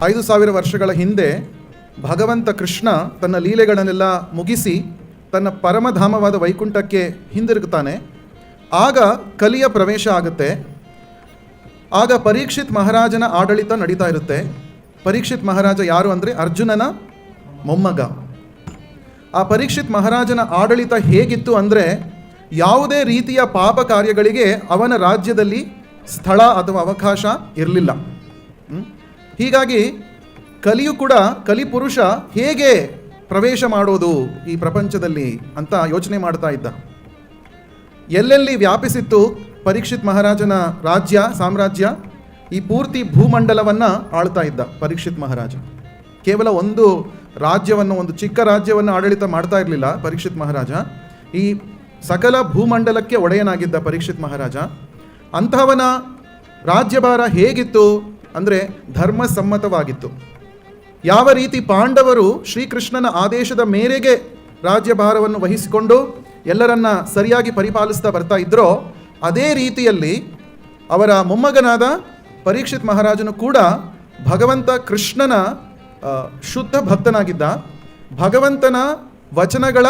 5,000 ವರ್ಷಗಳ ಹಿಂದೆ ಭಗವಂತ ಕೃಷ್ಣ ತನ್ನ ಲೀಲೆಗಳನ್ನೆಲ್ಲ ಮುಗಿಸಿ ತನ್ನ ಪರಮಧಾಮವಾದ ವೈಕುಂಠಕ್ಕೆ ಹಿಂದಿರುಗುತ್ತಾನೆ. ಆಗ ಕಲಿಯ ಪ್ರವೇಶ ಆಗುತ್ತೆ. ಆಗ ಪರೀಕ್ಷಿತ್ ಮಹಾರಾಜನ ಆಡಳಿತ ನಡೀತಾ ಇರುತ್ತೆ. ಪರೀಕ್ಷಿತ್ ಮಹಾರಾಜ ಯಾರು ಅಂದರೆ ಅರ್ಜುನನ ಮೊಮ್ಮಗ. ಆ ಪರೀಕ್ಷಿತ್ ಮಹಾರಾಜನ ಆಡಳಿತ ಹೇಗಿತ್ತು ಅಂದರೆ ಯಾವುದೇ ರೀತಿಯ ಪಾಪ ಕಾರ್ಯಗಳಿಗೆ ಅವನ ರಾಜ್ಯದಲ್ಲಿ ಸ್ಥಳ ಅಥವಾ ಅವಕಾಶ ಇರಲಿಲ್ಲ. ಹೀಗಾಗಿ ಕಲಿಯು ಕೂಡ ಕಲಿಪುರುಷ ಹೇಗೆ ಪ್ರವೇಶ ಮಾಡೋದು ಈ ಪ್ರಪಂಚದಲ್ಲಿ ಅಂತ ಯೋಚನೆ ಮಾಡ್ತಾ ಇದ್ದ. ಎಲ್ಲೆಲ್ಲಿ ವ್ಯಾಪಿಸಿತ್ತು ಪರೀಕ್ಷಿತ್ ಮಹಾರಾಜನ ರಾಜ್ಯ ಸಾಮ್ರಾಜ್ಯ, ಈ ಪೂರ್ತಿ ಭೂಮಂಡಲವನ್ನು ಆಳ್ತಾ ಇದ್ದ ಪರೀಕ್ಷಿತ್ ಮಹಾರಾಜ. ಕೇವಲ ಒಂದು ರಾಜ್ಯವನ್ನು, ಒಂದು ಚಿಕ್ಕ ರಾಜ್ಯವನ್ನು ಆಡಳಿತ ಮಾಡ್ತಾ ಇರಲಿಲ್ಲ ಪರೀಕ್ಷಿತ್ ಮಹಾರಾಜ. ಈ ಸಕಲ ಭೂಮಂಡಲಕ್ಕೆ ಒಡೆಯನಾಗಿದ್ದ ಪರೀಕ್ಷಿತ್ ಮಹಾರಾಜ. ಅಂತಹವನ ರಾಜ್ಯಭಾರ ಹೇಗಿತ್ತು ಅಂದರೆ ಧರ್ಮಸಮ್ಮತವಾಗಿತ್ತು. ಯಾವ ರೀತಿ ಪಾಂಡವರು ಶ್ರೀಕೃಷ್ಣನ ಆದೇಶದ ಮೇರೆಗೆ ರಾಜ್ಯಭಾರವನ್ನು ವಹಿಸಿಕೊಂಡು ಎಲ್ಲರನ್ನ ಸರಿಯಾಗಿ ಪರಿಪಾಲಿಸ್ತಾ ಬರ್ತಾ ಇದ್ರೋ, ಅದೇ ರೀತಿಯಲ್ಲಿ ಅವರ ಮೊಮ್ಮಗನಾದ ಪರೀಕ್ಷಿತ್ ಮಹಾರಾಜನು ಕೂಡ ಭಗವಂತ ಕೃಷ್ಣನ ಶುದ್ಧ ಭಕ್ತನಾಗಿದ್ದ. ಭಗವಂತನ ವಚನಗಳ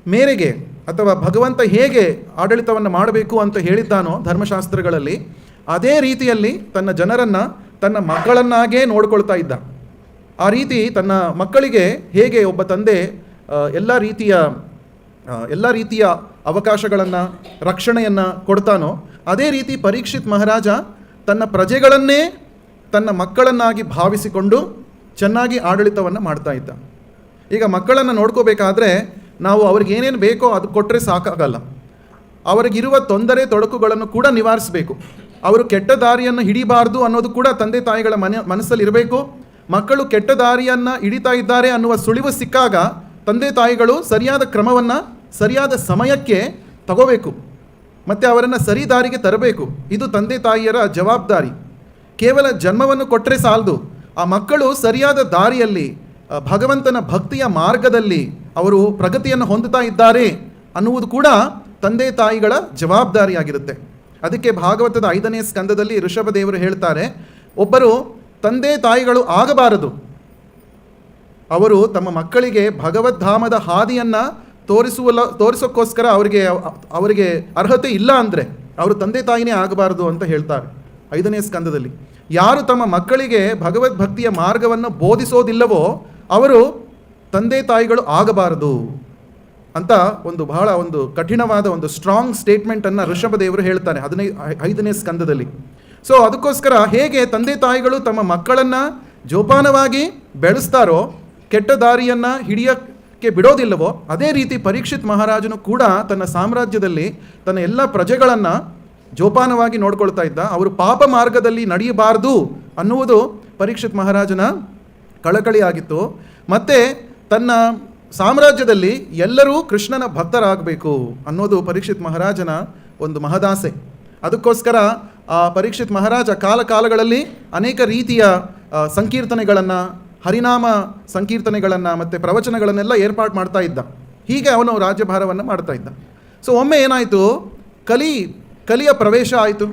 ಮೇರೆಗೆ ಅಥವಾ ಭಗವಂತ ಹೇಗೆ ಆಡಳಿತವನ್ನು ಮಾಡಬೇಕು ಅಂತ ಹೇಳಿದ್ದಾನೋ ಧರ್ಮಶಾಸ್ತ್ರಗಳಲ್ಲಿ, ಅದೇ ರೀತಿಯಲ್ಲಿ ತನ್ನ ಜನರನ್ನು ತನ್ನ ಮಕ್ಕಳನ್ನಾಗೇ ನೋಡ್ಕೊಳ್ತಾ ಇದ್ದ. ಆ ರೀತಿ ತನ್ನ ಮಕ್ಕಳಿಗೆ ಹೇಗೆ ಒಬ್ಬ ತಂದೆ ಎಲ್ಲ ರೀತಿಯ ಅವಕಾಶಗಳನ್ನು, ರಕ್ಷಣೆಯನ್ನು ಕೊಡ್ತಾನೋ, ಅದೇ ರೀತಿ ಪರೀಕ್ಷಿತ್ ಮಹಾರಾಜ ತನ್ನ ಪ್ರಜೆಗಳನ್ನೇ ತನ್ನ ಮಕ್ಕಳನ್ನಾಗಿ ಭಾವಿಸಿಕೊಂಡು ಚೆನ್ನಾಗಿ ಆಡಳಿತವನ್ನು ಮಾಡ್ತಾ ಇದ್ದ. ಈಗ ಮಕ್ಕಳನ್ನು ನೋಡ್ಕೋಬೇಕಾದ್ರೆ ನಾವು ಅವ್ರಿಗೆ ಏನೇನು ಬೇಕೋ ಅದು ಕೊಟ್ಟರೆ ಸಾಕಾಗಲ್ಲ. ಅವರಿಗಿರುವ ತೊಂದರೆ ತೊಡಕುಗಳನ್ನು ಕೂಡ ನಿವಾರಿಸಬೇಕು. ಅವರು ಕೆಟ್ಟ ದಾರಿಯನ್ನು ಹಿಡಿಬಾರ್ದು ಅನ್ನೋದು ಕೂಡ ತಂದೆ ತಾಯಿಗಳ ಮನಸ್ಸಲ್ಲಿ ಇರಬೇಕು. ಮಕ್ಕಳು ಕೆಟ್ಟ ದಾರಿಯನ್ನು ಹಿಡಿತಾ ಇದ್ದಾರೆ ಅನ್ನುವ ಸುಳಿವು ಸಿಕ್ಕಾಗ ತಂದೆ ತಾಯಿಗಳು ಸರಿಯಾದ ಕ್ರಮವನ್ನು ಸರಿಯಾದ ಸಮಯಕ್ಕೆ ತಗೋಬೇಕು ಮತ್ತು ಅವರನ್ನು ಸರಿ ದಾರಿಗೆ ತರಬೇಕು. ಇದು ತಂದೆ ತಾಯಿಯರ ಜವಾಬ್ದಾರಿ. ಕೇವಲ ಜನ್ಮವನ್ನು ಕೊಟ್ಟರೆ ಸಾಲದು. ಆ ಮಕ್ಕಳು ಸರಿಯಾದ ದಾರಿಯಲ್ಲಿ ಭಗವಂತನ ಭಕ್ತಿಯ ಮಾರ್ಗದಲ್ಲಿ ಅವರು ಪ್ರಗತಿಯನ್ನು ಹೊಂದುತ್ತಾ ಇದ್ದಾರೆ ಅನ್ನುವುದು ಕೂಡ ತಂದೆ ತಾಯಿಗಳ ಜವಾಬ್ದಾರಿಯಾಗಿರುತ್ತೆ. ಅದಕ್ಕೆ ಭಾಗವತದ 5ನೇ ಸ್ಕಂದದಲ್ಲಿ ಋಷಭದೇವರು ಹೇಳ್ತಾರೆ, ಒಬ್ಬರು ತಂದೆ ತಾಯಿಗಳು ಆಗಬಾರದು. ಅವರು ತಮ್ಮ ಮಕ್ಕಳಿಗೆ ಭಗವದ್ಧಾಮದ ಹಾದಿಯನ್ನು ತೋರಿಸೋಕ್ಕೋಸ್ಕರ ಅವರಿಗೆ ಅರ್ಹತೆ ಇಲ್ಲ ಅಂದರೆ ಅವರು ತಂದೆ ತಾಯಿನೇ ಆಗಬಾರದು ಅಂತ ಹೇಳ್ತಾರೆ 5ನೇ ಸ್ಕಂದದಲ್ಲಿ. ಯಾರು ತಮ್ಮ ಮಕ್ಕಳಿಗೆ ಭಗವದ್ಭಕ್ತಿಯ ಮಾರ್ಗವನ್ನು ಬೋಧಿಸೋದಿಲ್ಲವೋ ಅವರು ತಂದೆ ತಾಯಿಗಳು ಆಗಬಾರದು ಅಂತ ಬಹಳ ಕಠಿಣವಾದ ಸ್ಟ್ರಾಂಗ್ ಸ್ಟೇಟ್ಮೆಂಟನ್ನು ಋಷಭದೇವರು ಹೇಳ್ತಾರೆ 5ನೇ ಸ್ಕಂದದಲ್ಲಿ. ಸೊ ಅದಕ್ಕೋಸ್ಕರ ಹೇಗೆ ತಂದೆ ತಾಯಿಗಳು ತಮ್ಮ ಮಕ್ಕಳನ್ನು ಜೋಪಾನವಾಗಿ ಬೆಳೆಸ್ತಾರೋ, ಕೆಟ್ಟ ದಾರಿಯನ್ನು ಹಿಡಿಯೋಕ್ಕೆ ಬಿಡೋದಿಲ್ಲವೋ, ಅದೇ ರೀತಿ ಪರೀಕ್ಷಿತ್ ಮಹಾರಾಜನು ಕೂಡ ತನ್ನ ಸಾಮ್ರಾಜ್ಯದಲ್ಲಿ ತನ್ನ ಎಲ್ಲ ಪ್ರಜೆಗಳನ್ನು ಜೋಪಾನವಾಗಿ ನೋಡ್ಕೊಳ್ತಾ ಇದ್ದ. ಅವರು ಪಾಪ ಮಾರ್ಗದಲ್ಲಿ ನಡೆಯಬಾರದು ಅನ್ನುವುದು ಪರೀಕ್ಷಿತ್ ಮಹಾರಾಜನ ಕಳಕಳಿಯಾಗಿತ್ತು. ಮತ್ತು ತನ್ನ ಸಾಮ್ರಾಜ್ಯದಲ್ಲಿ ಎಲ್ಲರೂ ಕೃಷ್ಣನ ಭಕ್ತರಾಗಬೇಕು ಅನ್ನೋದು ಪರೀಕ್ಷಿತ್ ಮಹಾರಾಜನ ಒಂದು ಮಹದಾಸೆ. ಅದಕ್ಕೋಸ್ಕರ ಪರೀಕ್ಷಿತ್ ಮಹಾರಾಜ ಕಾಲಗಳಲ್ಲಿ ಅನೇಕ ರೀತಿಯ ಸಂಕೀರ್ತನೆಗಳನ್ನು, ಹರಿನಾಮ ಸಂಕೀರ್ತನೆಗಳನ್ನು ಮತ್ತು ಪ್ರವಚನಗಳನ್ನೆಲ್ಲ ಏರ್ಪಾಡು ಮಾಡ್ತಾ ಇದ್ದ. ಹೀಗೆ ಅವನು ರಾಜ್ಯಭಾರವನ್ನು ಮಾಡ್ತಾ ಇದ್ದ. ಸೊ ಒಮ್ಮೆ ಏನಾಯಿತು, ಕಲಿಯ ಪ್ರವೇಶ ಆಯಿತು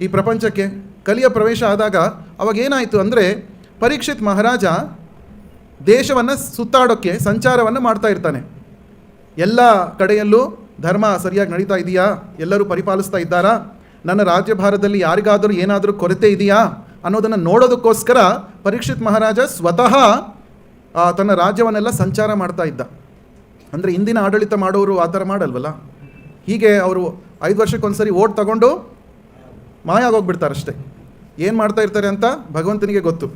ಈ ಪ್ರಪಂಚಕ್ಕೆ. ಕಲಿಯ ಪ್ರವೇಶ ಆದಾಗ ಅವಾಗೇನಾಯಿತು ಅಂದರೆ ಪರೀಕ್ಷಿತ್ ಮಹಾರಾಜ ದೇಶವನ್ನು ಸುತ್ತಾಡೋಕ್ಕೆ ಸಂಚಾರವನ್ನು ಮಾಡ್ತಾ ಇರ್ತಾನೆ. ಎಲ್ಲ ಕಡೆಯಲ್ಲೂ ಧರ್ಮ ಸರಿಯಾಗಿ ನಡೀತಾ ಇದೆಯಾ, ಎಲ್ಲರೂ ಪರಿಪಾಲಿಸ್ತಾ ಇದ್ದಾರಾ, ನನ್ನ ರಾಜ್ಯಭಾರದಲ್ಲಿ ಯಾರಿಗಾದರೂ ಏನಾದರೂ ಕೊರತೆ ಇದೆಯಾ ಅನ್ನೋದನ್ನು ನೋಡೋದಕ್ಕೋಸ್ಕರ ಪರೀಕ್ಷಿತ್ ಮಹಾರಾಜ ಸ್ವತಃ ತನ್ನ ರಾಜ್ಯವನ್ನೆಲ್ಲ ಸಂಚಾರ ಮಾಡ್ತಾ ಇದ್ದ. ಅಂದರೆ ಇಂದಿನ ಆಡಳಿತ ಮಾಡೋರು ಆ ಥರ ಮಾಡಲ್ವಲ್ಲ. ಹೀಗೆ ಅವರು 5 ವರ್ಷಕ್ಕೊಂದ್ಸರಿ ಓಟ್ ತಗೊಂಡು ಮಾಯಾಗೋಗ್ಬಿಡ್ತಾರಷ್ಟೇ. ಏನು ಮಾಡ್ತಾ ಇರ್ತಾರೆ ಅಂತ ಭಗವಂತನಿಗೆ ಗೊತ್ತು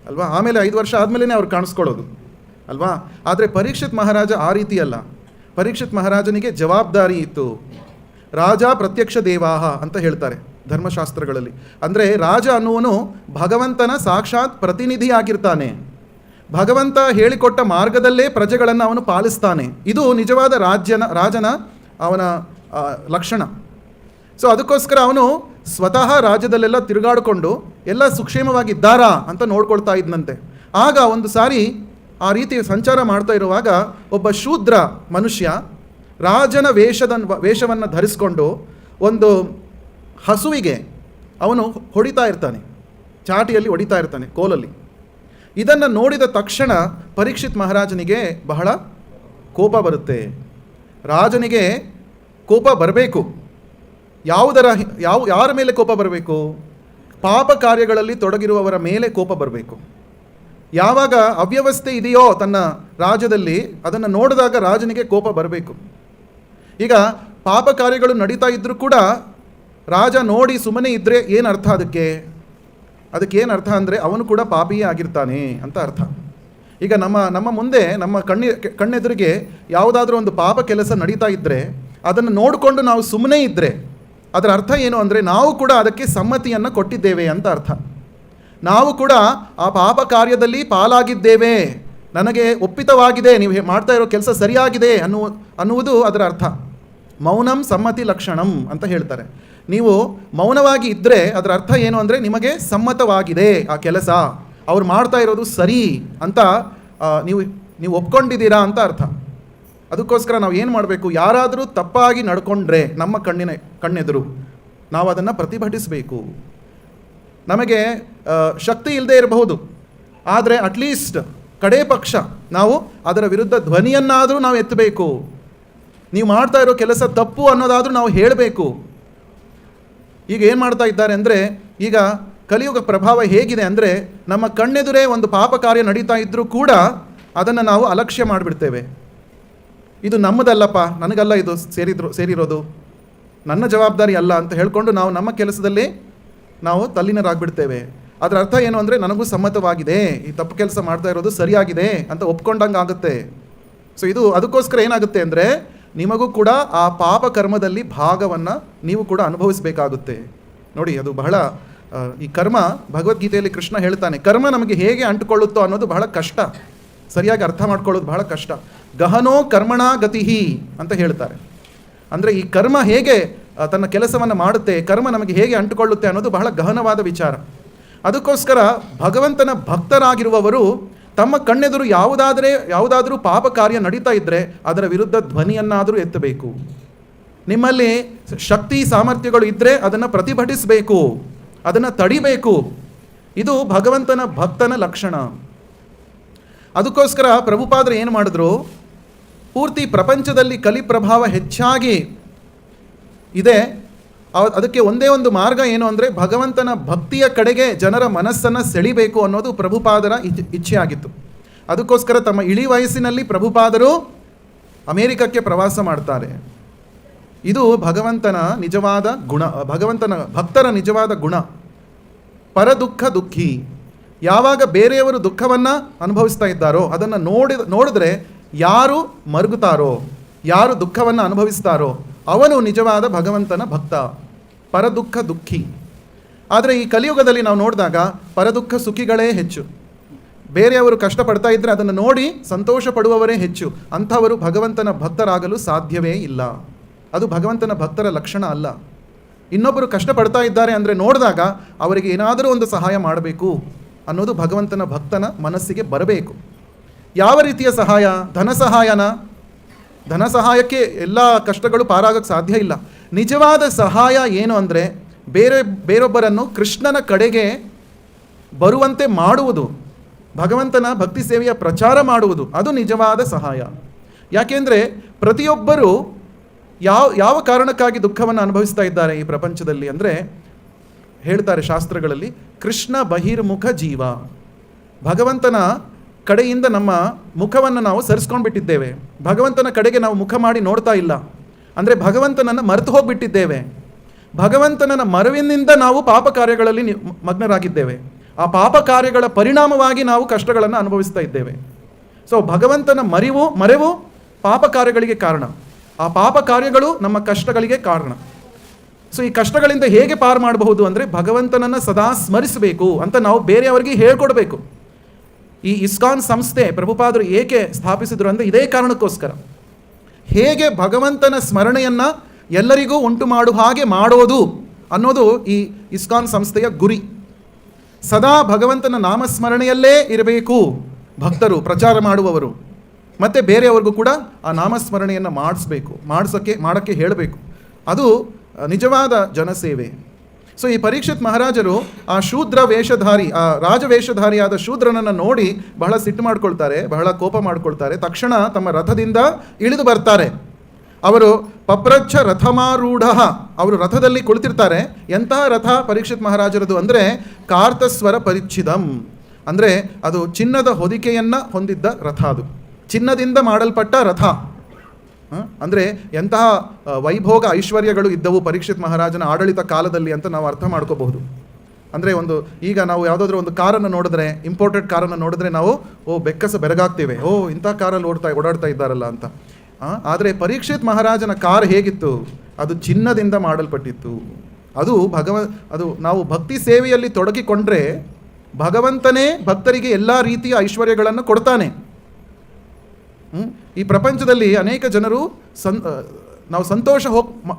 ಅಲ್ವಾ. ಆಮೇಲೆ 5 ವರ್ಷ ಆದಮೇಲೆ ಅವ್ರು ಕಾಣಿಸ್ಕೊಳ್ಳೋದು ಅಲ್ವಾ. ಆದರೆ ಪರೀಕ್ಷಿತ್ ಮಹಾರಾಜ ಆ ರೀತಿ ಅಲ್ಲ. ಪರೀಕ್ಷಿತ್ ಮಹಾರಾಜನಿಗೆ ಜವಾಬ್ದಾರಿ ಇತ್ತು. ರಾಜ ಪ್ರತ್ಯಕ್ಷ ದೇವಾಹ ಅಂತ ಹೇಳ್ತಾರೆ ಧರ್ಮಶಾಸ್ತ್ರಗಳಲ್ಲಿ. ಅಂದರೆ ರಾಜ ಅನ್ನುವನು ಭಗವಂತನ ಸಾಕ್ಷಾತ್ ಪ್ರತಿನಿಧಿಯಾಗಿರ್ತಾನೆ. ಭಗವಂತ ಹೇಳಿಕೊಟ್ಟ ಮಾರ್ಗದಲ್ಲೇ ಪ್ರಜೆಗಳನ್ನು ಅವನು ಪಾಲಿಸ್ತಾನೆ. ಇದು ನಿಜವಾದ ರಾಜನ ಅವನ ಲಕ್ಷಣ. ಸೊ ಅದಕ್ಕೋಸ್ಕರ ಅವನು ಸ್ವತಃ ರಾಜ್ಯದಲ್ಲೆಲ್ಲ ತಿರುಗಾಡಿಕೊಂಡು ಎಲ್ಲ ಸುಕ್ಷೇಮವಾಗಿದ್ದಾರಾ ಅಂತ ನೋಡ್ಕೊಳ್ತಾ ಇದ್ದಂತೆ. ಆಗ ಒಂದು ಸಾರಿ ಆ ರೀತಿ ಸಂಚಾರ ಮಾಡ್ತಾ ಇರುವಾಗ ಒಬ್ಬ ಶೂದ್ರ ಮನುಷ್ಯ ರಾಜನ ವೇಷವನ್ನು ಧರಿಸ್ಕೊಂಡು ಒಂದು ಹಸುವಿಗೆ ಅವನು ಹೊಡಿತಾ ಇರ್ತಾನೆ. ಚಾಟಿಯಲ್ಲಿ ಹೊಡಿತಾ ಇರ್ತಾನೆ, ಕೋಲಲ್ಲಿ. ಇದನ್ನು ನೋಡಿದ ತಕ್ಷಣ ಪರೀಕ್ಷಿತ್ ಮಹಾರಾಜನಿಗೆ ಬಹಳ ಕೋಪ ಬರುತ್ತೆ. ರಾಜನಿಗೆ ಕೋಪ ಬರಬೇಕು. ಯಾರ ಮೇಲೆ ಕೋಪ ಬರಬೇಕು? ಪಾಪ ಕಾರ್ಯಗಳಲ್ಲಿ ತೊಡಗಿರುವವರ ಮೇಲೆ ಕೋಪ ಬರಬೇಕು. ಯಾವಾಗ ಅವ್ಯವಸ್ಥೆ ಇದೆಯೋ ತನ್ನ ರಾಜ್ಯದಲ್ಲಿ, ಅದನ್ನು ನೋಡಿದಾಗ ರಾಜನಿಗೆ ಕೋಪ ಬರಬೇಕು. ಈಗ ಪಾಪ ಕಾರ್ಯಗಳು ನಡೀತಾ ಇದ್ದರೂ ಕೂಡ ರಾಜ ನೋಡಿ ಸುಮ್ಮನೆ ಇದ್ದರೆ ಏನು ಅರ್ಥ? ಅದಕ್ಕೇನು ಅರ್ಥ ಅಂದರೆ ಅವನು ಕೂಡ ಪಾಪಿಯೇ ಆಗಿರ್ತಾನೆ ಅಂತ ಅರ್ಥ. ಈಗ ನಮ್ಮ ಮುಂದೆ ನಮ್ಮ ಕಣ್ಣೆದುರಿಗೆ ಯಾವುದಾದ್ರೂ ಒಂದು ಪಾಪ ಕೆಲಸ ನಡೀತಾ ಇದ್ದರೆ ಅದನ್ನು ನೋಡಿಕೊಂಡು ನಾವು ಸುಮ್ಮನೆ ಇದ್ದರೆ ಅದರ ಅರ್ಥ ಏನು ಅಂದರೆ ನಾವು ಕೂಡ ಅದಕ್ಕೆ ಸಮ್ಮತಿಯನ್ನು ಕೊಟ್ಟಿದ್ದೇವೆ ಅಂತ ಅರ್ಥ. ನಾವು ಕೂಡ ಆ ಪಾಪ ಕಾರ್ಯದಲ್ಲಿ ಪಾಲಾಗಿದ್ದೇವೆ, ನನಗೆ ಒಪ್ಪಿತವಾಗಿದೆ, ನೀವು ಮಾಡ್ತಾ ಇರೋ ಕೆಲಸ ಸರಿಯಾಗಿದೆ ಅನ್ನುವುದು ಅದರ ಅರ್ಥ. ಮೌನಂ ಸಮ್ಮತಿ ಲಕ್ಷಣಂ ಅಂತ ಹೇಳ್ತಾರೆ. ನೀವು ಮೌನವಾಗಿ ಇದ್ದರೆ ಅದರ ಅರ್ಥ ಏನು ಅಂದರೆ ನಿಮಗೆ ಸಮ್ಮತವಾಗಿದೆ ಆ ಕೆಲಸ, ಅವ್ರು ಮಾಡ್ತಾ ಇರೋದು ಸರಿ ಅಂತ ನೀವು ಒಪ್ಕೊಂಡಿದ್ದೀರಾ ಅಂತ ಅರ್ಥ. ಅದಕ್ಕೋಸ್ಕರ ನಾವು ಏನು ಮಾಡಬೇಕು? ಯಾರಾದರೂ ತಪ್ಪಾಗಿ ನಡ್ಕೊಂಡ್ರೆ ನಮ್ಮ ಕಣ್ಣೆದುರು ನಾವು ಅದನ್ನು ಪ್ರತಿಭಟಿಸಬೇಕು. ನಮಗೆ ಶಕ್ತಿ ಇಲ್ಲದೆ ಇರಬಹುದು, ಆದರೆ ಅಟ್ಲೀಸ್ಟ್ ಕಡೇ ಪಕ್ಷ ನಾವು ಅದರ ವಿರುದ್ಧ ಧ್ವನಿಯನ್ನಾದರೂ ನಾವು ಎತ್ತಬೇಕು. ನೀವು ಮಾಡ್ತಾ ಇರೋ ಕೆಲಸ ತಪ್ಪು ಅನ್ನೋದಾದರೂ ನಾವು ಹೇಳಬೇಕು. ಈಗ ಏನು ಮಾಡ್ತಾ ಇದ್ದಾರೆ ಅಂದರೆ, ಈಗ ಕಲಿಯುಗ ಪ್ರಭಾವ ಹೇಗಿದೆ ಅಂದರೆ, ನಮ್ಮ ಕಣ್ಣೆದುರೇ ಒಂದು ಪಾಪ ಕಾರ್ಯ ನಡೀತಾ ಇದ್ದರೂ ಕೂಡ ಅದನ್ನು ನಾವು ಅಲಕ್ಷ್ಯ ಮಾಡಿಬಿಡ್ತೇವೆ. ಇದು ನಮ್ಮದಲ್ಲಪ್ಪ, ನನಗಲ್ಲ ಇದು ಸೇರಿರೋದು, ನನ್ನ ಜವಾಬ್ದಾರಿ ಅಲ್ಲ ಅಂತ ಹೇಳ್ಕೊಂಡು ನಾವು ನಮ್ಮ ಕೆಲಸದಲ್ಲಿ ನಾವು ತಲ್ಲೀನರಾಗ್ಬಿಡ್ತೇವೆ. ಅದರ ಅರ್ಥ ಏನು ಅಂದರೆ, ನನಗೂ ಸಮ್ಮತವಾಗಿದೆ, ಈ ತಪ್ಪು ಕೆಲಸ ಮಾಡ್ತಾ ಇರೋದು ಸರಿಯಾಗಿದೆ ಅಂತ ಒಪ್ಕೊಂಡಂಗೆ ಆಗುತ್ತೆ. ಸೊ ಇದು ಅದಕ್ಕೋಸ್ಕರ ಏನಾಗುತ್ತೆ ಅಂದರೆ, ನಿಮಗೂ ಕೂಡ ಆ ಪಾಪ ಕರ್ಮದಲ್ಲಿ ಭಾಗವನ್ನು ನೀವು ಕೂಡ ಅನುಭವಿಸಬೇಕಾಗುತ್ತೆ. ನೋಡಿ, ಅದು ಬಹಳ ಈ ಕರ್ಮ, ಭಗವದ್ಗೀತೆಯಲ್ಲಿ ಕೃಷ್ಣ ಹೇಳ್ತಾನೆ, ಕರ್ಮ ನಮಗೆ ಹೇಗೆ ಅಂಟುಕೊಳ್ಳುತ್ತೋ ಅನ್ನೋದು ಬಹಳ ಕಷ್ಟ, ಸರಿಯಾಗಿ ಅರ್ಥ ಮಾಡ್ಕೊಳ್ಳೋದು ಬಹಳ ಕಷ್ಟ. ಗಹನೋ ಕರ್ಮಣ ಗತಿಹಿ ಅಂತ ಹೇಳ್ತಾರೆ. ಅಂದರೆ ಈ ಕರ್ಮ ಹೇಗೆ ತನ್ನ ಕೆಲಸವನ್ನು ಮಾಡುತ್ತೆ, ಕರ್ಮ ನಮಗೆ ಹೇಗೆ ಅಂಟುಕೊಳ್ಳುತ್ತೆ ಅನ್ನೋದು ಬಹಳ ಗಹನವಾದ ವಿಚಾರ. ಅದಕ್ಕೋಸ್ಕರ ಭಗವಂತನ ಭಕ್ತರಾಗಿರುವವರು ತಮ್ಮ ಕಣ್ಣೆದುರು ಯಾವುದಾದರೂ ಪಾಪ ಕಾರ್ಯ ನಡೀತಾ ಇದ್ದರೆ ಅದರ ವಿರುದ್ಧ ಧ್ವನಿಯನ್ನಾದರೂ ಎತ್ತಬೇಕು. ನಿಮ್ಮಲ್ಲಿ ಶಕ್ತಿ ಸಾಮರ್ಥ್ಯಗಳು ಇದ್ದರೆ ಅದನ್ನು ಪ್ರತಿಭಟಿಸಬೇಕು, ಅದನ್ನು ತಡಿಬೇಕು. ಇದು ಭಗವಂತನ ಭಕ್ತನ ಲಕ್ಷಣ. ಅದಕ್ಕೋಸ್ಕರ ಪ್ರಭುಪಾದರು ಏನು ಮಾಡಿದ್ರು, ಪೂರ್ತಿ ಪ್ರಪಂಚದಲ್ಲಿ ಕಲಿ ಪ್ರಭಾವ ಹೆಚ್ಚಾಗಿ ಇದೆ. ಅದಕ್ಕೆ ಒಂದೇ ಒಂದು ಮಾರ್ಗ ಏನು ಅಂದರೆ, ಭಗವಂತನ ಭಕ್ತಿಯ ಕಡೆಗೆ ಜನರ ಮನಸ್ಸನ್ನು ಸೆಳಿಬೇಕು ಅನ್ನೋದು ಪ್ರಭುಪಾದರ ಇಚ್ಛೆ ಆಗಿತ್ತು. ಅದಕ್ಕೋಸ್ಕರ ತಮ್ಮ ಇಳಿ ವಯಸ್ಸಿನಲ್ಲಿ ಪ್ರಭುಪಾದರು ಅಮೇರಿಕಕ್ಕೆ ಪ್ರವಾಸ ಮಾಡ್ತಾರೆ. ಇದು ಭಗವಂತನ ನಿಜವಾದ ಗುಣ, ಭಗವಂತನ ಭಕ್ತರ ನಿಜವಾದ ಗುಣ. ಪರದುಃಖ ದುಃಖಿ. ಯಾವಾಗ ಬೇರೆಯವರು ದುಃಖವನ್ನು ಅನುಭವಿಸ್ತಾ ಇದ್ದಾರೋ ಅದನ್ನು ನೋಡಿದ್ರೆ ಯಾರು ಮರುಗುತ್ತಾರೋ, ಯಾರು ದುಃಖವನ್ನು ಅನುಭವಿಸ್ತಾರೋ ಅವನು ನಿಜವಾದ ಭಗವಂತನ ಭಕ್ತ. ಪರದುಃಖ ದುಃಖಿ. ಆದರೆ ಈ ಕಲಿಯುಗದಲ್ಲಿ ನಾವು ನೋಡಿದಾಗ ಪರದುಃಖ ಸುಖಿಗಳೇ ಹೆಚ್ಚು. ಬೇರೆಯವರು ಕಷ್ಟಪಡ್ತಾ ಇದ್ದರೆ ಅದನ್ನು ನೋಡಿ ಸಂತೋಷ ಪಡುವವರೇ ಹೆಚ್ಚು. ಅಂಥವರು ಭಗವಂತನ ಭಕ್ತರಾಗಲು ಸಾಧ್ಯವೇ ಇಲ್ಲ. ಅದು ಭಗವಂತನ ಭಕ್ತರ ಲಕ್ಷಣ ಅಲ್ಲ. ಇನ್ನೊಬ್ಬರು ಕಷ್ಟಪಡ್ತಾ ಇದ್ದಾರೆ ಅಂದರೆ ನೋಡಿದಾಗ ಅವರಿಗೆ ಏನಾದರೂ ಒಂದು ಸಹಾಯ ಮಾಡಬೇಕು ಅನ್ನೋದು ಭಗವಂತನ ಭಕ್ತನ ಮನಸ್ಸಿಗೆ ಬರಬೇಕು. ಯಾವ ರೀತಿಯ ಸಹಾಯ? ಧನ ಸಹಾಯನ? ಧನ ಸಹಾಯಕ್ಕೆ ಎಲ್ಲ ಕಷ್ಟಗಳು ಪಾರಾಗಕ್ಕೆ ಸಾಧ್ಯ ಇಲ್ಲ. ನಿಜವಾದ ಸಹಾಯ ಏನು ಅಂದರೆ, ಬೇರೊಬ್ಬರನ್ನು ಕೃಷ್ಣನ ಕಡೆಗೆ ಬರುವಂತೆ ಮಾಡುವುದು, ಭಗವಂತನ ಭಕ್ತಿ ಸೇವೆಯ ಪ್ರಚಾರ ಮಾಡುವುದು, ಅದು ನಿಜವಾದ ಸಹಾಯ. ಯಾಕೆಂದರೆ ಪ್ರತಿಯೊಬ್ಬರೂ ಯಾವ ಕಾರಣಕ್ಕಾಗಿ ದುಃಖವನ್ನು ಅನುಭವಿಸ್ತಾ ಇದ್ದಾರೆ ಈ ಪ್ರಪಂಚದಲ್ಲಿ ಅಂದರೆ, ಹೇಳ್ತಾರೆ ಶಾಸ್ತ್ರಗಳಲ್ಲಿ, ಕೃಷ್ಣ ಬಹಿರ್ಮುಖ ಜೀವ. ಭಗವಂತನ ಕಡೆಯಿಂದ ನಮ್ಮ ಮುಖವನ್ನು ನಾವು ಸರಿಸ್ಕೊಂಡು ಬಿಟ್ಟಿದ್ದೇವೆ. ಭಗವಂತನ ಕಡೆಗೆ ನಾವು ಮುಖ ಮಾಡಿ ನೋಡ್ತಾ ಇಲ್ಲ. ಅಂದರೆ ಭಗವಂತನನ್ನು ಮರೆತು ಹೋಗಿಬಿಟ್ಟಿದ್ದೇವೆ. ಭಗವಂತನ ಮರವಿನಿಂದ ನಾವು ಪಾಪ ಕಾರ್ಯಗಳಲ್ಲಿ ಮಗ್ನರಾಗಿದ್ದೇವೆ. ಆ ಪಾಪ ಕಾರ್ಯಗಳ ಪರಿಣಾಮವಾಗಿ ನಾವು ಕಷ್ಟಗಳನ್ನು ಅನುಭವಿಸ್ತಾ ಇದ್ದೇವೆ. ಸೊ ಭಗವಂತನ ಮರೆವು ಪಾಪ ಕಾರ್ಯಗಳಿಗೆ ಕಾರಣ. ಆ ಪಾಪ ಕಾರ್ಯಗಳು ನಮ್ಮ ಕಷ್ಟಗಳಿಗೆ ಕಾರಣ. ಸೊ ಈ ಕಷ್ಟಗಳಿಂದ ಹೇಗೆ ಪಾರು ಮಾಡಬಹುದು ಅಂದರೆ, ಭಗವಂತನನ್ನು ಸದಾ ಸ್ಮರಿಸಬೇಕು ಅಂತ ನಾವು ಬೇರೆಯವರಿಗೆ ಹೇಳ್ಕೊಡ್ಬೇಕು. ಈ ಇಸ್ಕಾನ್ ಸಂಸ್ಥೆ ಪ್ರಭುಪಾದರು ಏಕೆ ಸ್ಥಾಪಿಸಿದ್ರು ಅಂದರೆ ಇದೇ ಕಾರಣಕ್ಕೋಸ್ಕರ. ಹೇಗೆ ಭಗವಂತನ ಸ್ಮರಣೆಯನ್ನು ಎಲ್ಲರಿಗೂ ಉಂಟು ಮಾಡುವ ಹಾಗೆ ಮಾಡೋದು ಅನ್ನೋದು ಈ ಇಸ್ಕಾನ್ ಸಂಸ್ಥೆಯ ಗುರಿ. ಸದಾ ಭಗವಂತನ ನಾಮಸ್ಮರಣೆಯಲ್ಲೇ ಇರಬೇಕು ಭಕ್ತರು, ಪ್ರಚಾರ ಮಾಡುವವರು. ಮತ್ತು ಬೇರೆಯವ್ರಿಗೂ ಕೂಡ ಆ ನಾಮಸ್ಮರಣೆಯನ್ನು ಮಾಡೋಕ್ಕೆ ಹೇಳಬೇಕು. ಅದು ನಿಜವಾದ ಜನಸೇವೆ. ಸೊ ಈ ಪರೀಕ್ಷಿತ್ ಮಹಾರಾಜರು ಆ ಶೂದ್ರ ವೇಷಧಾರಿ, ಆ ರಾಜವೇಷಧಾರಿಯಾದ ಶೂದ್ರನನ್ನು ನೋಡಿ ಬಹಳ ಸಿಟ್ಟು ಮಾಡ್ಕೊಳ್ತಾರೆ, ಬಹಳ ಕೋಪ ಮಾಡ್ಕೊಳ್ತಾರೆ. ತಕ್ಷಣ ತಮ್ಮ ರಥದಿಂದ ಇಳಿದು ಬರ್ತಾರೆ. ಅವರು ಪಪ್ರಚ್ಛ ರಥಮಾರೂಢ, ಅವರು ರಥದಲ್ಲಿ ಕುಳಿತಿರ್ತಾರೆ. ಎಂತಹ ರಥ ಪರೀಕ್ಷಿತ್ ಮಹಾರಾಜರದು ಅಂದರೆ ಕಾರ್ತಸ್ವರ ಪರಿಚ್ಛಿದಂ, ಅಂದರೆ ಅದು ಚಿನ್ನದ ಹೊದಿಕೆಯನ್ನು ಹೊಂದಿದ್ದ ರಥ, ಅದು ಚಿನ್ನದಿಂದ ಮಾಡಲ್ಪಟ್ಟ ರಥ. ಅಂದರೆ ಎಂತಹ ವೈಭೋಗ ಐಶ್ವರ್ಯಗಳು ಇದ್ದವು ಪರೀಕ್ಷಿತ್ ಮಹಾರಾಜನ ಆಡಳಿತ ಕಾಲದಲ್ಲಿ ಅಂತ ನಾವು ಅರ್ಥ ಮಾಡ್ಕೋಬಹುದು. ಅಂದರೆ ಈಗ ನಾವು ಯಾವುದಾದ್ರೂ ಒಂದು ಕಾರನ್ನು ನೋಡಿದ್ರೆ, ಇಂಪೋರ್ಟೆಡ್ ಕಾರನ್ನು ನೋಡಿದ್ರೆ ನಾವು ಬೆಕ್ಕಸ ಬೆರಗಾಗ್ತೇವೆ, ಇಂಥ ಕಾರಲ್ಲಿ ಓಡಾಡ್ತಾ ಇದ್ದಾರಲ್ಲ ಅಂತ. ಆದರೆ ಪರೀಕ್ಷಿತ್ ಮಹಾರಾಜನ ಕಾರ್ ಹೇಗಿತ್ತು? ಅದು ಚಿನ್ನದಿಂದ ಮಾಡಲ್ಪಟ್ಟಿತ್ತು. ಅದು ನಾವು ಭಕ್ತಿ ಸೇವೆಯಲ್ಲಿ ತೊಡಗಿಕೊಂಡ್ರೆ ಭಗವಂತನೇ ಭಕ್ತರಿಗೆ ಎಲ್ಲ ರೀತಿಯ ಐಶ್ವರ್ಯಗಳನ್ನು ಕೊಡ್ತಾನೆ. ಈ ಪ್ರಪಂಚದಲ್ಲಿ ಅನೇಕ ಜನರು ನಾವು ಸಂತೋಷ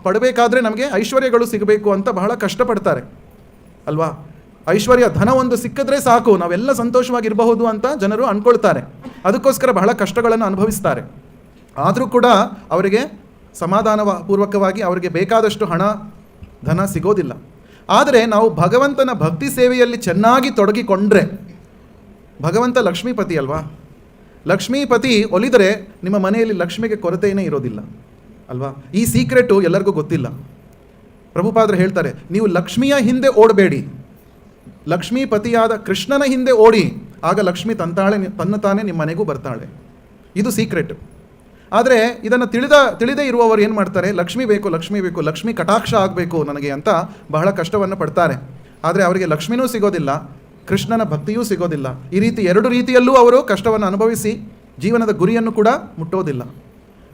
ಪಡಬೇಕಾದ್ರೆ ನಮಗೆ ಐಶ್ವರ್ಯಗಳು ಸಿಗಬೇಕು ಅಂತ ಬಹಳ ಕಷ್ಟಪಡ್ತಾರೆ ಅಲ್ವಾ. ಐಶ್ವರ್ಯ, ಧನ ಒಂದು ಸಿಕ್ಕಿದ್ರೆ ಸಾಕು, ನಾವೆಲ್ಲ ಸಂತೋಷವಾಗಿರಬಹುದು ಅಂತ ಜನರು ಅಂದ್ಕೊಳ್ತಾರೆ. ಅದಕ್ಕೋಸ್ಕರ ಬಹಳ ಕಷ್ಟಗಳನ್ನು ಅನುಭವಿಸ್ತಾರೆ. ಆದರೂ ಕೂಡ ಅವರಿಗೆ ಸಮಾಧಾನಪೂರ್ವಕವಾಗಿ ಅವರಿಗೆ ಬೇಕಾದಷ್ಟು ಹಣ ಧನ ಸಿಗೋದಿಲ್ಲ. ಆದರೆ ನಾವು ಭಗವಂತನ ಭಕ್ತಿ ಸೇವೆಯಲ್ಲಿ ಚೆನ್ನಾಗಿ ತೊಡಗಿಕೊಂಡ್ರೆ, ಭಗವಂತ ಲಕ್ಷ್ಮೀಪತಿ ಅಲ್ವಾ, ಲಕ್ಷ್ಮೀಪತಿ ಒಲಿದರೆ ನಿಮ್ಮ ಮನೆಯಲ್ಲಿ ಲಕ್ಷ್ಮಿಗೆ ಕೊರತೆಯೇ ಇರೋದಿಲ್ಲ ಅಲ್ವಾ. ಈ ಸೀಕ್ರೆಟು ಎಲ್ಲರಿಗೂ ಗೊತ್ತಿಲ್ಲ. ಪ್ರಭುಪಾದರು ಹೇಳ್ತಾರೆ, ನೀವು ಲಕ್ಷ್ಮಿಯ ಹಿಂದೆ ಓಡಬೇಡಿ, ಲಕ್ಷ್ಮೀಪತಿಯಾದ ಕೃಷ್ಣನ ಹಿಂದೆ ಓಡಿ, ಆಗ ಲಕ್ಷ್ಮಿ ತನ್ನ ತಾನೇ ನಿಮ್ಮ ಮನೆಗೂ ಬರ್ತಾಳೆ. ಇದು ಸೀಕ್ರೆಟ್. ಆದರೆ ಇದನ್ನು ತಿಳಿದೇ ಇರುವವರು ಏನು ಮಾಡ್ತಾರೆ, ಲಕ್ಷ್ಮಿ ಬೇಕು, ಲಕ್ಷ್ಮಿ ಕಟಾಕ್ಷ ಆಗಬೇಕು ನನಗೆ ಅಂತ ಬಹಳ ಕಷ್ಟವನ್ನು ಪಡ್ತಾರೆ. ಆದರೆ ಅವರಿಗೆ ಲಕ್ಷ್ಮಿನೂ ಸಿಗೋದಿಲ್ಲ, ಕೃಷ್ಣನ ಭಕ್ತಿಯೂ ಸಿಗೋದಿಲ್ಲ. ಈ ರೀತಿ ಎರಡು ರೀತಿಯಲ್ಲೂ ಅವರು ಕಷ್ಟವನ್ನು ಅನುಭವಿಸಿ ಜೀವನದ ಗುರಿಯನ್ನು ಕೂಡ ಮುಟ್ಟೋದಿಲ್ಲ.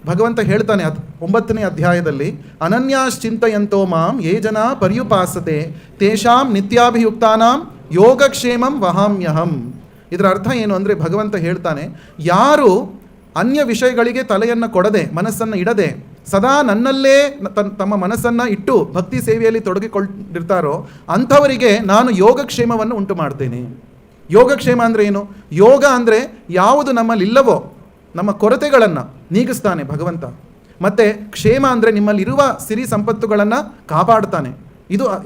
ಭಗವಂತ ಹೇಳ್ತಾನೆ 9ನೇ ಅಧ್ಯಾಯದಲ್ಲಿ, ಅನನ್ಯಾಶ್ಚಿಂತಯಂತೋ ಮಾಂ ಯೇ ಜನ ಪರ್ಯುಪಾಸತೆ ತೇಷಾಂ ನಿತ್ಯಾಭಿಯುಕ್ತಾನಾಂ ಯೋಗಕ್ಷೇಮಂ ವಹಾಮ್ಯಹಂ. ಇದರ ಅರ್ಥ ಏನು ಅಂದರೆ, ಭಗವಂತ ಹೇಳ್ತಾನೆ, ಯಾರು ಅನ್ಯ ವಿಷಯಗಳಿಗೆ ತಲೆಯನ್ನು ಕೊಡದೆ, ಮನಸ್ಸನ್ನು ಇಡದೆ, ಸದಾ ನನ್ನಲ್ಲೇ ತಮ್ಮ ಮನಸ್ಸನ್ನು ಇಟ್ಟು ಭಕ್ತಿ ಸೇವೆಯಲ್ಲಿ ತೊಡಗಿಕೊಂಡಿರ್ತಾರೋ ಅಂಥವರಿಗೆ ನಾನು ಯೋಗಕ್ಷೇಮವನ್ನು ಉಂಟು ಮಾಡ್ತೇನೆ. ಯೋಗಕ್ಷೇಮ ಅಂದರೆ ಏನು? ಯೋಗ ಅಂದರೆ ಯಾವುದು ನಮ್ಮಲ್ಲಿಲ್ಲವೋ ನಮ್ಮ ಕೊರತೆಗಳನ್ನು ನೀಗಿಸ್ತಾನೆ ಭಗವಂತ. ಮತ್ತು ಕ್ಷೇಮ ಅಂದರೆ ನಿಮ್ಮಲ್ಲಿರುವ ಸಿರಿ ಸಂಪತ್ತುಗಳನ್ನು ಕಾಪಾಡ್ತಾನೆ.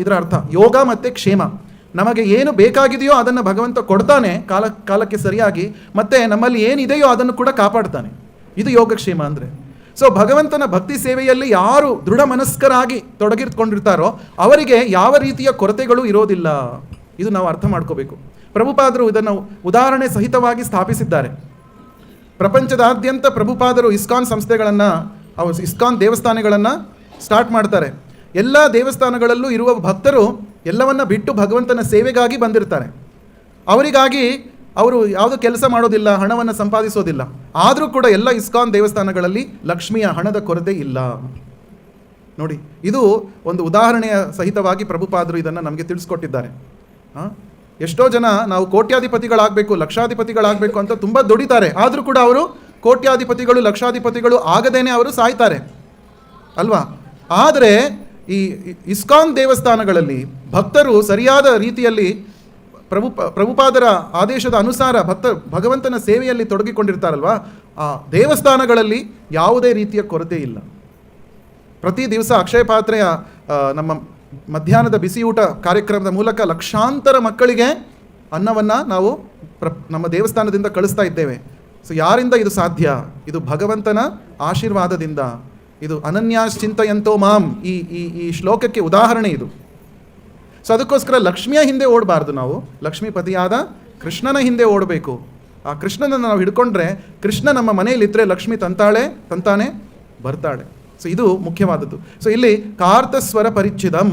ಇದರ ಅರ್ಥ ಯೋಗ ಮತ್ತು ಕ್ಷೇಮ. ನಮಗೆ ಏನು ಬೇಕಾಗಿದೆಯೋ ಅದನ್ನು ಭಗವಂತ ಕೊಡ್ತಾನೆ ಕಾಲಕ್ಕೆ ಸರಿಯಾಗಿ, ಮತ್ತು ನಮ್ಮಲ್ಲಿ ಏನಿದೆಯೋ ಅದನ್ನು ಕೂಡ ಕಾಪಾಡ್ತಾನೆ. ಇದು ಯೋಗಕ್ಷೇಮ ಅಂದರೆ. ಸೊ ಭಗವಂತನ ಭಕ್ತಿ ಸೇವೆಯಲ್ಲಿ ಯಾರು ದೃಢ ಮನಸ್ಕರಾಗಿ ತೊಡಗಿಕೊಂಡಿರ್ತಾರೋ ಅವರಿಗೆ ಯಾವ ರೀತಿಯ ಕೊರತೆಗಳು ಇರೋದಿಲ್ಲ. ಇದು ನಾವು ಅರ್ಥ ಮಾಡ್ಕೋಬೇಕು. ಪ್ರಭುಪಾದರು ಇದನ್ನು ಉದಾಹರಣೆ ಸಹಿತವಾಗಿ ಸ್ಥಾಪಿಸಿದ್ದಾರೆ. ಪ್ರಪಂಚದಾದ್ಯಂತ ಪ್ರಭುಪಾದರು ಇಸ್ಕಾನ್ ಸಂಸ್ಥೆಗಳನ್ನು, ಇಸ್ಕಾನ್ ದೇವಸ್ಥಾನಗಳನ್ನು ಸ್ಟಾರ್ಟ್ ಮಾಡ್ತಾರೆ. ಎಲ್ಲ ದೇವಸ್ಥಾನಗಳಲ್ಲೂ ಇರುವ ಭಕ್ತರು ಎಲ್ಲವನ್ನ ಬಿಟ್ಟು ಭಗವಂತನ ಸೇವೆಗಾಗಿ ಬಂದಿರ್ತಾರೆ. ಅವರಿಗಾಗಿ ಅವರು ಯಾವುದೂ ಕೆಲಸ ಮಾಡೋದಿಲ್ಲ, ಹಣವನ್ನು ಸಂಪಾದಿಸೋದಿಲ್ಲ. ಆದರೂ ಕೂಡ ಎಲ್ಲ ಇಸ್ಕಾನ್ ದೇವಸ್ಥಾನಗಳಲ್ಲಿ ಲಕ್ಷ್ಮಿಯ ಹಣದ ಕೊರತೆ ಇಲ್ಲ. ನೋಡಿ, ಇದು ಒಂದು ಉದಾಹರಣೆಯ ಸಹಿತವಾಗಿ ಪ್ರಭುಪಾದರು ಇದನ್ನು ನಮಗೆ ತಿಳಿಸ್ಕೊಟ್ಟಿದ್ದಾರೆ. ಎಷ್ಟೋ ಜನ ನಾವು ಕೋಟ್ಯಾಧಿಪತಿಗಳಾಗಬೇಕು, ಲಕ್ಷಾಧಿಪತಿಗಳಾಗಬೇಕು ಅಂತ ತುಂಬ ದುಡಿತಾರೆ. ಆದರೂ ಕೂಡ ಅವರು ಕೋಟ್ಯಾಧಿಪತಿಗಳು, ಲಕ್ಷಾಧಿಪತಿಗಳು ಆಗದೇನೆ ಅವರು ಸಾಯ್ತಾರೆ ಅಲ್ವಾ. ಆದರೆ ಈ ಇಸ್ಕಾನ್ ದೇವಸ್ಥಾನಗಳಲ್ಲಿ ಭಕ್ತರು ಸರಿಯಾದ ರೀತಿಯಲ್ಲಿ ಪ್ರಭುಪಾದರ ಆದೇಶದ ಅನುಸಾರ ಭಗವಂತನ ಸೇವೆಯಲ್ಲಿ ತೊಡಗಿಕೊಂಡಿರ್ತಾರಲ್ವ, ಆ ದೇವಸ್ಥಾನಗಳಲ್ಲಿ ಯಾವುದೇ ರೀತಿಯ ಕೊರತೆ ಇಲ್ಲ. ಪ್ರತಿ ದಿವಸ ಅಕ್ಷಯ ಪಾತ್ರೆಯ ನಮ್ಮ ಮಧ್ಯಾಹ್ನದ ಬಿಸಿಯೂಟ ಕಾರ್ಯಕ್ರಮದ ಮೂಲಕ ಲಕ್ಷಾಂತರ ಮಕ್ಕಳಿಗೆ ಅನ್ನವನ್ನು ನಾವು ನಮ್ಮ ದೇವಸ್ಥಾನದಿಂದ ಕಳಿಸ್ತಾ ಇದ್ದೇವೆ. ಸೊ ಯಾರಿಂದ ಇದು ಸಾಧ್ಯ? ಇದು ಭಗವಂತನ ಆಶೀರ್ವಾದದಿಂದ. ಇದು ಅನನ್ಯಾಶ್ಚಿಂತಯಂತೋ ಮಾಂ ಈ ಶ್ಲೋಕಕ್ಕೆ ಉದಾಹರಣೆ ಇದು. ಸೊ ಅದಕ್ಕೋಸ್ಕರ ಲಕ್ಷ್ಮಿಯ ಹಿಂದೆ ಓಡಬಾರ್ದು, ನಾವು ಲಕ್ಷ್ಮೀಪತಿಯಾದ ಕೃಷ್ಣನ ಹಿಂದೆ ಓಡಬೇಕು. ಆ ಕೃಷ್ಣನನ್ನು ನಾವು ಹಿಡ್ಕೊಂಡ್ರೆ, ಕೃಷ್ಣ ನಮ್ಮ ಮನೆಯಲ್ಲಿದ್ದರೆ ಲಕ್ಷ್ಮಿ ತಂತಾನೆ ಬರ್ತಾಳೆ. ಸೊ ಇದು ಮುಖ್ಯವಾದದ್ದು. ಸೊ ಇಲ್ಲಿ ಕಾರ್ತಸ್ವರ ಪರಿಚ್ಛಿದಂ,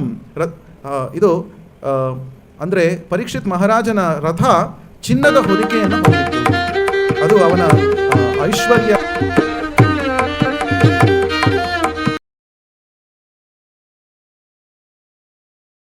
ಇದು ಅಂದರೆ ಪರೀಕ್ಷಿತ್ ಮಹಾರಾಜನ ರಥ ಚಿನ್ನದ ಹೊದಿಕೆಯನ್ನು ಹೊಂದಿತ್ತು. ಅದು ಅವನ ಐಶ್ವರ್ಯ